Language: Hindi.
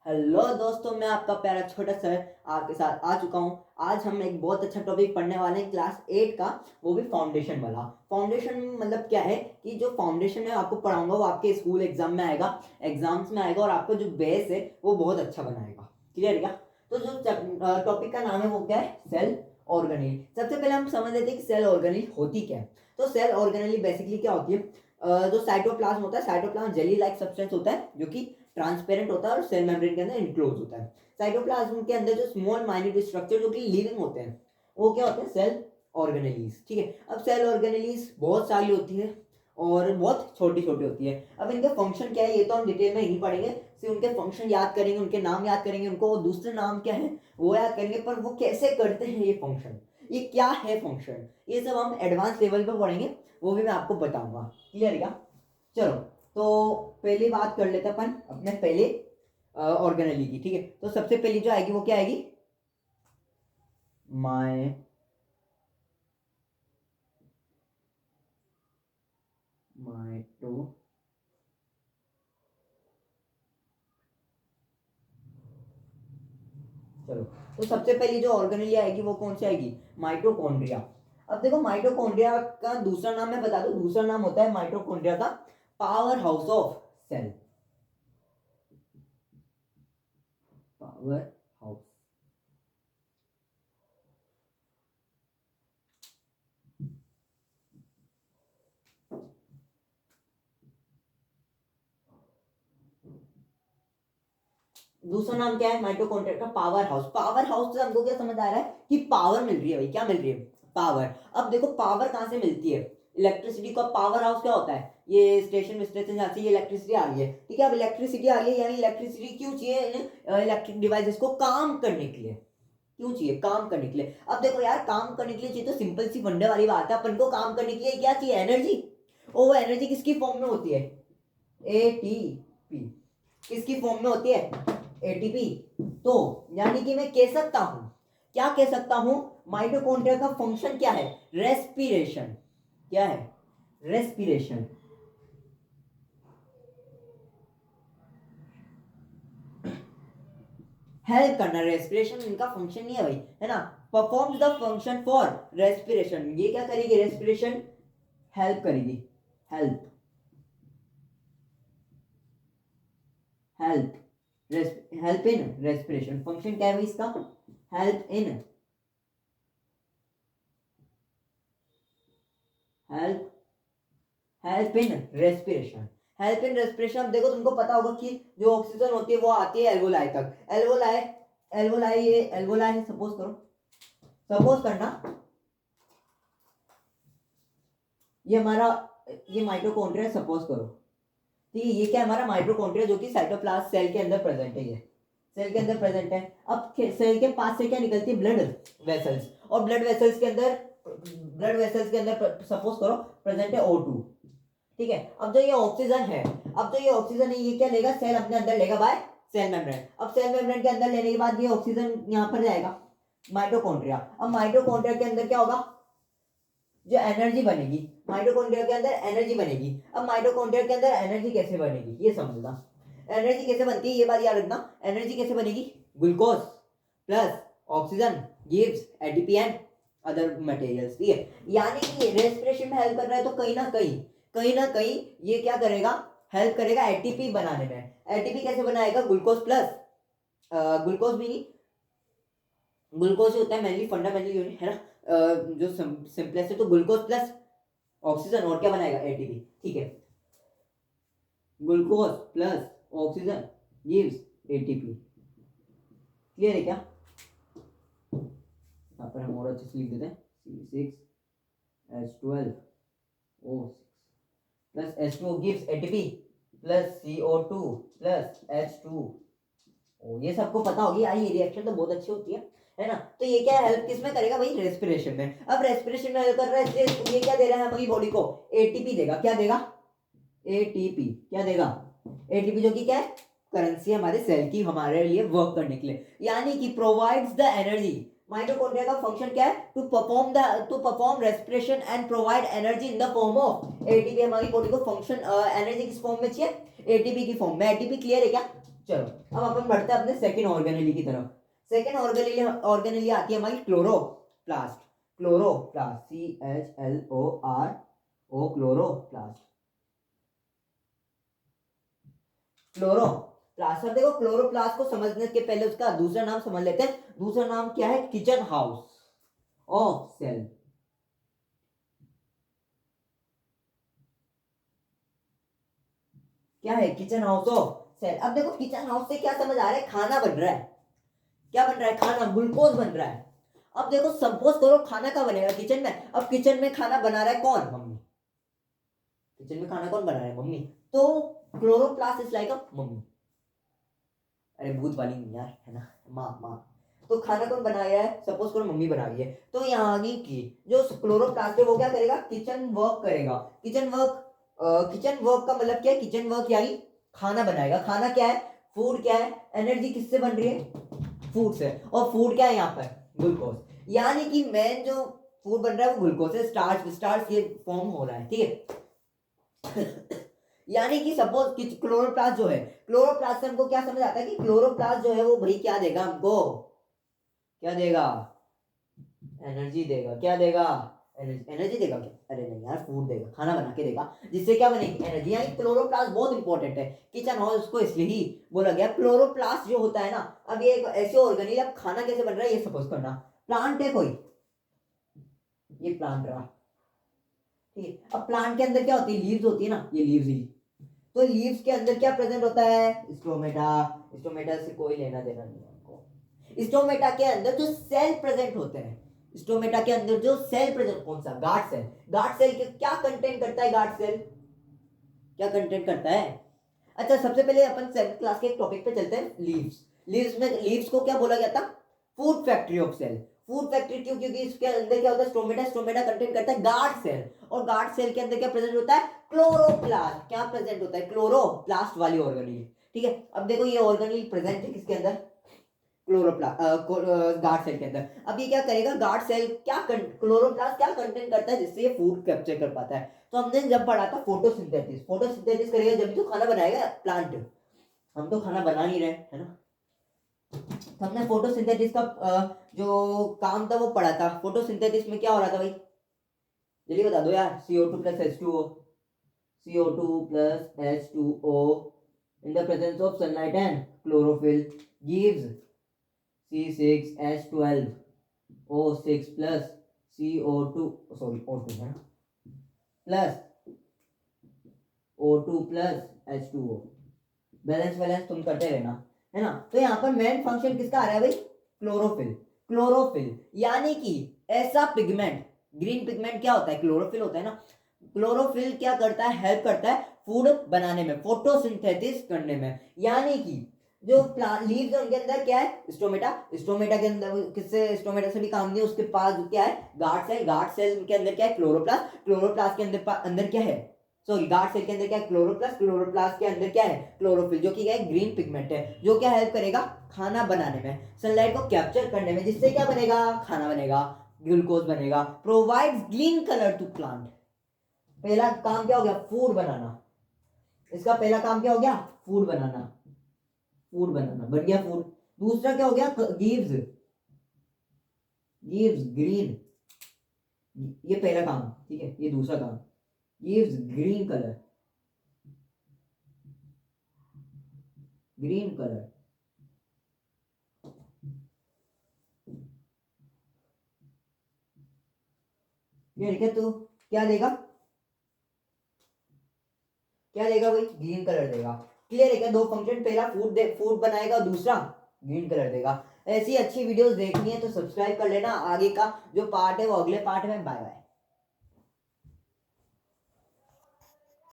हेलो दोस्तों, मैं आपका प्यारा छोटा सर आपके साथ आ चुका हूँ। आज हम एक बहुत अच्छा टॉपिक पढ़ने वाले हैं क्लास 8 का, वो भी फाउंडेशन वाला। फाउंडेशन मतलब क्या है कि जो फाउंडेशन में आपको पढ़ाऊंगा वो आपके स्कूल एग्जाम में आएगा, एग्जाम्स में आएगा और आपका जो बेस है वो बहुत अच्छा बनाएगा। क्लियर है क्या? तो जो टॉपिक का नाम है वो क्या है? Cell organelle. सबसे पहले हम समझ लेते हैं कि सेल ऑर्गेनेल होती क्या है। तो सेल ऑर्गेनेल बेसिकली क्या होती है? जो साइटोप्लाज्म होता है, साइटोप्लाज्म जेली लाइक सब्सटेंस होता है जो कि ट्रांसपेरेंट होता है और सेल मेम्ब्रेन के अंदर इनक्लोज होता है। साइटोप्लाज्म के अंदर जो स्मॉल माइन्यूट स्ट्रक्चर जो कि लिविंग होते हैं वो क्या होते हैं? Cell organelles. ठीक है, अब सेल ऑर्गेनेलीज बहुत सारी होती है और बहुत छोटी छोटी होती है। अब इनके फंक्शन क्या है ये तो हम डिटेल में नहीं पढ़ेंगे, सिर्फ उनके फंक्शन याद करेंगे, उनके नाम याद करेंगे, उनको वो दूसरे नाम क्या है वो याद करेंगे, पर वो कैसे करते हैं ये फंक्शन, ये क्या है फंक्शन, ये सब हम एडवांस लेवल पे पढ़ेंगे, वो भी मैं आपको बताऊंगा। क्लियर है क्या? चलो, तो पहली बात कर लेते अपन अपने पहले ऑर्गेनेली की। ठीक है, तो सबसे पहली जो आएगी वो क्या आएगी? माय माइटो चलो, तो सबसे पहली जो ऑर्गेनेली आएगी वो कौन सी आएगी? माइटोकॉन्ड्रिया। अब देखो, माइटोकॉन्ड्रिया का दूसरा नाम मैं बता दूं, दूसरा नाम होता है माइटोकॉन्ड्रिया का power house of cell. Power house. दूसरा नाम क्या है माइटोकॉन्ड्रिया का? Power house. पावर हाउस से हमको क्या समझ आ रहा है कि पावर मिल रही है भाई। क्या मिल रही है? पावर। अब देखो पावर कहां से मिलती है? इलेक्ट्रिसिटी का पावर हाउस क्या होता है? ये स्टेशन स्टेशन जहाँ से ये इलेक्ट्रिसिटी आ रही है, ठीक है। अब इलेक्ट्रिसिटी आ रही है यानी इलेक्ट्रिसिटी क्यों चाहिए? इलेक्ट्रिक डिवाइसेस को काम करने के लिए। क्यों चाहिए? काम करने के लिए। अब देखो यार, काम करने के लिए चाहिए तो सिंपल सी वंडे वाली बात है, अपन को काम करने के लिए क्या चाहिए? एनर्जी। और वो एनर्जी किसकी फॉर्म में होती है? एटीपी। किसकी फॉर्म में होती है? एटीपी। तो यानी कि मैं कह सकता हूं, क्या कह सकता हूं? माइटोकॉन्ड्रिया का फंक्शन क्या है? रेस्पिरेशन। क्या है? रेस्पिरेशन। हेल्प करना। रेस्पिरेशन इनका फंक्शन नहीं है भाई, है ना। Performs the function for respiration. ये क्या करेगी? रेस्पिरेशन हेल्प करेगी। Help. Help. Help in respiration. Function क्या है भाई इसका? Help in. Help. Help in respiration. Help in respiration. अब देखो, तुमको पता होगा कि जो ऑक्सीजन होती है वो आती है एल्वोलाई तक। एल्वोलाई, एल्वोलाई, ये एल्वोलाई है, सपोज करो, सपोज करना ये हमारा, ये माइटोकॉन्ड्रिया सपोज करो। ठीक है, ये क्या है? हमारा माइटोकॉन्ड्रिया जो कि साइटोप्लाज्म सेल के अंदर प्रेजेंट है। ये सेल के अंदर प्रेजेंट है। अब सेल के पास से क्या निकलती है? Blood vessels. और ब्लड वेसल्स के अंदर, ब्लड वेसल्स के अंदर सपोज करो प्रेजेंट है O2। ठीक है, अब जो ये ऑक्सीजन है, अब जो ये ऑक्सीजन है ये क्या लेगा? सेल अपने अंदर लेगा बाय सेल मेम्ब्रेन। अब सेल मेम्ब्रेन के अंदर लेने के बाद ये ऑक्सीजन यहाँ पर जाएगा माइटोकॉन्ड्रिया। अब माइटोकॉन्ड्रिया के अंदर क्या होगा? जो एनर्जी बनेगी, माइटोकॉन्ड्रिया के अंदर एनर्जी बनेगी। अब माइटोकॉन्ड्रिया के अंदर एनर्जी कैसे बनेगी ये समझना। एनर्जी कैसे बनती है ये बात याद रखना। एनर्जी कैसे बनेगी? Glucose plus oxygen gives ATP and other materials. ठीक है, यानी कि रेस्पिरेशन में हेल्प कर रहा है, तो कहीं ना कहीं ये क्या करेगा? हेल्प करेगा एटीपी बनाने में। एटीपी कैसे बनाएगा? ग्लूकोज प्लस, ग्लूकोज भी नहीं, ग्लूकोज होता है मेनली फंडामेंटल यूनिट, है ना। जो सिंपलेस्ट है, तो ग्लूकोज प्लस ऑक्सीजन और क्या बनाएगा? एटीपी। ठीक है, glucose plus oxygen gives ATP. Clear है क्या? यहाँ पर हम और अच्छे से लिख देते हैं C6H12O6 plus H2 gives ATP plus CO2 plus H2O। ये सबको पता होगी यार, ये रिएक्शन तो बहुत अच्छी होती है ना। तो ये क्या हेल्प किस में करेगा भाई? रेस्पिरेशन में। अब रेस्पिरेशन में हेल्प कर रहा है इसलिए ये क्या दे रहा है हमारी बॉडी को? एटीपी देगा। क्या देगा? एटीपी। क्या देगा? एटीपी, जो कि क्या है? करेंसी हमारे सेल की, हमारे लिए वर्क करने के लिए, यानी कि प्रोवाइड्स द एनर्जी। माइटोकॉन्ड्रिया का फंक्शन क्या है? To perform respiration and provide energy in the form of ATP. हमारी बॉडी को फंक्शन एनर्जी किस फॉर्म में चाहिए? एटीपी की फॉर्म में। एटीपी क्लियर है क्या? चलो अब अपन बढ़ते हैं अपने सेकेंड ऑर्गेनेली की तरफ। सेकेंड ऑर्गेनेली आती है हमारी chloroplast. Chloroplast CHLORO chloroplast. Chloroplast. अब देखो क्लोरोप्लास्ट को समझने के पहले उसका दूसरा नाम समझ लेते हैं। दूसरा नाम क्या है? Kitchen house of cell. क्या है? Kitchen house of cell. अब देखो किचन हाउस से क्या समझ आ रहा है? खाना बन रहा है। क्या बन रहा है? खाना, ग्लूकोज बन रहा है। अब देखो सपोज करो खाना का बनेगा किचन में। अब किचन में खाना बना रहा है कौन? मम्मी। किचन में खाना कौन बना रहा है? मम्मी। तो chloroplast is like a mummy. अरे भूत वाली नहीं यार, है ना, माँ माँ। तो खाना कौन बनाया है? सपोज करो मम्मी बना रही है। तो यहाँ की जो क्लोरोप्लास्ट है वो क्या करेगा? किचन वर्क करेगा। किचन वर्क का मतलब क्या है? किचन वर्क यानी खाना बनाएगा। खाना क्या है? फूड क्या है? एनर्जी किससे बन रही है? फूड से। और फूड क्या है यहाँ पर? ग्लूकोज। यानी कि मेन जो फूड बन रहा है वो ग्लूकोज है। स्टार्च ये फॉर्म हो रहा है, ठीक है। यानी कि सपोज क्लोरोप्लास्ट जो है, क्लोरोप्लास्ट से हमको क्या समझ आता है कि क्लोरोप्लास्ट जो है वो भाई क्या देगा हमको? क्या देगा? एनर्जी देगा। क्या देगा? एनर्जी देगा क्या? अरे नहीं यार, फूड देगा, खाना बना के देगा, जिससे क्या बनेगी? एनर्जी। यानी क्लोरोप्लास्ट बहुत इंपॉर्टेंट है। किचन हाउस को इसलिए ही बोला गया। क्लोरोप्लास्ट जो होता है ना, अब ये एक ऐसे ऑर्गेनिल, अब खाना कैसे बन रहा है ये सपोज करना। प्लांट है कोई, ये प्लांट रहा, ठीक है। अब प्लांट के अंदर क्या होती है? लीव्स होती है ना, ये लीव्स ही। तो लीव्स के अंदर क्या प्रेजेंट होता है? स्टोमेटा। स्टोमेटा से कोई लेना देना नहीं है हमको। स्टोमेटा के अंदर जो सेल प्रेजेंट होते हैं, स्टोमेटा के अंदर जो सेल प्रेजेंट, कौन सा? Guard cell. गार्ड सेल के क्या कंटेंट करता है? गार्ड सेल क्या कंटेंट करता है? अच्छा, सबसे पहले अपन 7th क्लास के एक टॉपिक पे चलते हैं, लीव्स। लीव्स को क्या बोला गया था? Food factory of cell. Food factory क्यों? क्योंकि इसके अंदर क्या होता है? स्टोमेटा। स्टोमेटा कंटेंट करता है गार्ड सेल, और गार्ड सेल के अंदर क्या प्रेजेंट होता है? क्लोरोप्लास्ट। क्या प्रेजेंट होता है? क्लोरोप्लास्ट वाली ऑर्गेनेल, ठीक है। अब देखो ये ऑर्गेनेल प्रेजेंट है किसके अंदर? गार्ड सेल के अंदर। अब ये क्या करेगा? गार्ड सेल क्या क्लोरोप्लास्ट क्या कंटेंट करता है जिससे ये फूड कैप्चर कर पाता है? तो हमने जब पढ़ा था फोटोसिंथेसिस। फोटोसिंथेसिस करेगा जब तो खाना बनाएगा प्लांट। हम तो खाना बना नहीं रहे, है ना। तो हमने फोटोसिंथेसिस का जो काम था वो पढ़ा था। फोटोसिंथेसिस में क्या हो रहा था भाई? जल्दी बता दो यार। CO2 plus H2O, CO2 plus H2O in the presence of sunlight and chlorophyll gives C6H12O6 plus CO2, sorry O2 है plus O2 plus H2O। Balance balance तुम करते रहना, है ना। तो यहाँ पर मेन फंक्शन किसका आ रहा है भाई? क्लोरोफिल। क्लोरोफिल यानी कि ऐसा पिगमेंट, ग्रीन पिगमेंट क्या होता है? क्लोरोफिल होता है ना। क्लोरोफिल क्या करता है? हेल्प करता है फूड बनाने में, फोटोसिंथेसिस करने में। यानी कि जो प्लांट लीव्स है उनके अंदर क्या है? स्टोमेटा। स्टोमेटा के अंदर किससे? स्टोमेटा से भी काम नहीं है, उसके पास क्या है? Guard cell. गार्ड सेल के अंदर क्या है? क्लोरोप्लास्ट। क्लोरोप्लास्ट के अंदर क्या है? सॉरी, गार्ड सेल के अंदर क्या है? क्लोरोप्लास्ट। क्लोरोप्लास्ट के अंदर क्या है? क्लोरोफिल, जो कि क्या है? ग्रीन पिगमेंट है, जो क्या हेल्प करेगा? खाना बनाने में, सनलाइट को कैप्चर करने में, जिससे क्या बनेगा? खाना बनेगा, ग्लूकोज बनेगा। Provides green colour to plant. पहला काम क्या हो गया? फूड बनाना। इसका पहला काम क्या हो गया? फूड बनाना। फूड बनाना बन गया फूड। दूसरा क्या हो गया? Gives green. ये पहला काम, ठीक है। ये दूसरा काम, gives green colour. Green colour ये लिखे तो क्या देगा? क्या देगा भाई? ग्रीन कलर देगा। क्लियर है क्या? दो फंक्शन, पहला फूड बनाएगा, दूसरा ग्रीन कलर देगा। ऐसी अच्छी वीडियोस देखनी है तो सब्सक्राइब कर लेना। आगे का जो पार्ट है वो अगले पार्ट में। Bye bye.